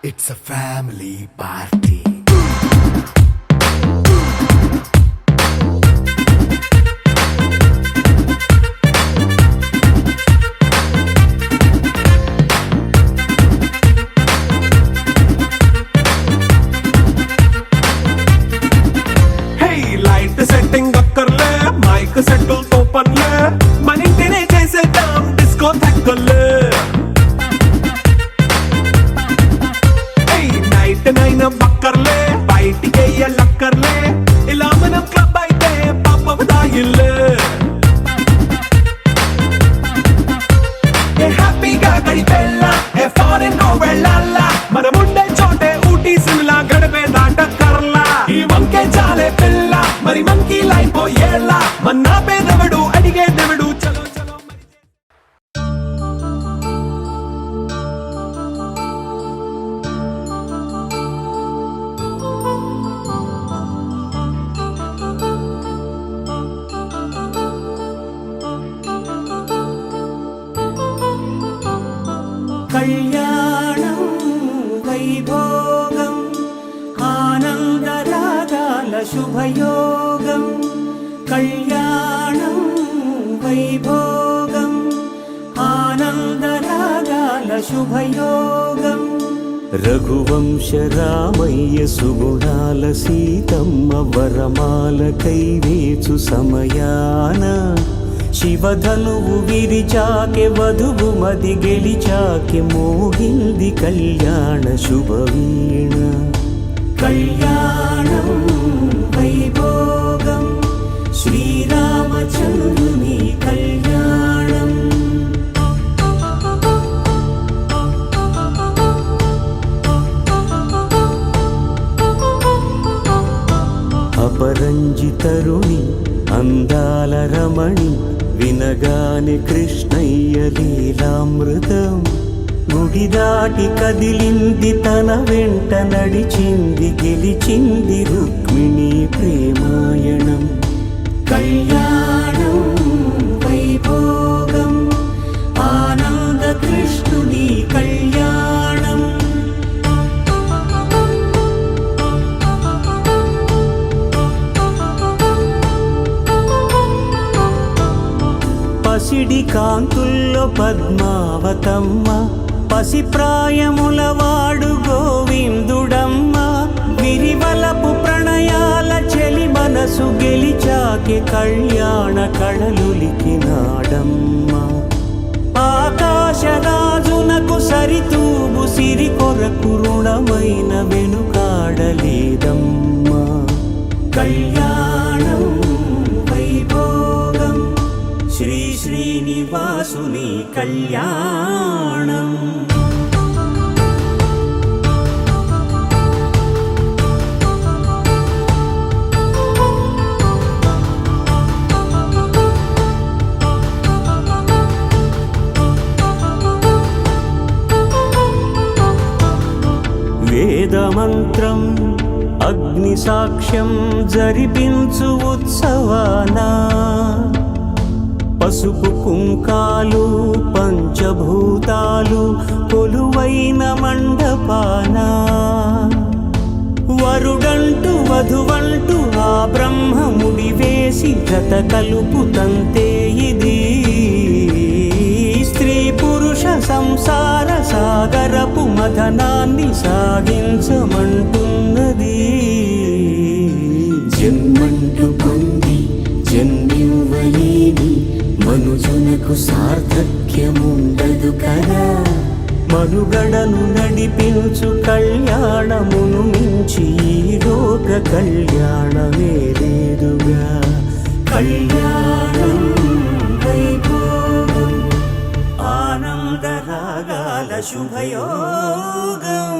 It's a family party. Hey, light setting అక్కర్లే mic సెట్టుల్ తో పనిలే మన ఇంటినే చేసేద్దాం డిస్కో థెక్కలే నైట్ నైన్ బక్కర్లే బయటికి ఎల్లక్కర్లే ఇలా మనం క్లబ్ అయితే పాప దాయిల్లే హ్యాపీగా గడిపెళ్ళ ఏ ఫారెన్ నో వెళ్ళాల మనం ఉండే చోటే ఊటీ సిమ్లా గడిపే దాటక్కర్లా ఈ వంకే చాలే పిల్ల మరి మంకీ లైఫ్ ఏళ్ళ మన్నా పేదవడు అడిగే దేవుడు చలో చలో కళ్యాణం వైభోగం ఆనందరాగాల శుభయోగం కళ్యాణం వైభోగం ఆనందరాగాల శుభయోగం రఘువంశ రామయ్య సుగుణాల సీతమ్మ వరమాల కైవేచు సమయాన శివధనువు విరిచాకె వధువు మది గెలిచాకె మోగింది కళ్యాణ శుభవీణ కళ్యాణం వైభోగం శ్రీరామచంద్రుని కళ్యాణం అపరంజి తరుణి అందాల రమణి వినగాని కృష్ణయ్య లీలామృతం గుడి దాటి కదిలింది తన వెంట నడిచింది గెలిచింది రుక్మిణి ప్రేమాయణం కళ్యాణం వైభోగం ఆనంద కృష్ణుని కళ్యాణం పసిడి కాంతుల్లో పద్మావతమ్మ పసిప్రాయముల వాడు గోవిందుడమ్మ విరివలపు ప్రణయాల చెలి మనసు గెలిచాకే కళ్యాణ కళలులికినాడమ్మ ఆకాశరాజునకు సరితూగు సిరి కొరకు రుణమైన వెనుకాడలేదమ్మా కళ్యాణం వైభోగం శ్రీ శ్రీనివాసుని కళ్యాణం వేదమంత్రం అగ్ని సాక్ష్యం జరిపించు ఉత్సవానా పసుపు కుంకాలు పంచభూతాలు కొలువైన మండపాన వరుడంటూ వధువంటూ ఆ బ్రహ్మముడి వేసి జత కలుపుతంతే ఇది స్త్రీ పురుష సంసార సాగరపు మథనాన్ని సాగించమంటున్నది జన్మంటూ పొంది జన్మివ్వలేని మనుజునకు సార్థక్యముండదు కదా మనుగడను నడిపించు కళ్యాణమును మించి ఈ లోక కళ్యాణమే లేదుగా కళ్యాణం వైభోగం ఆనందరాగాల శుభయోగం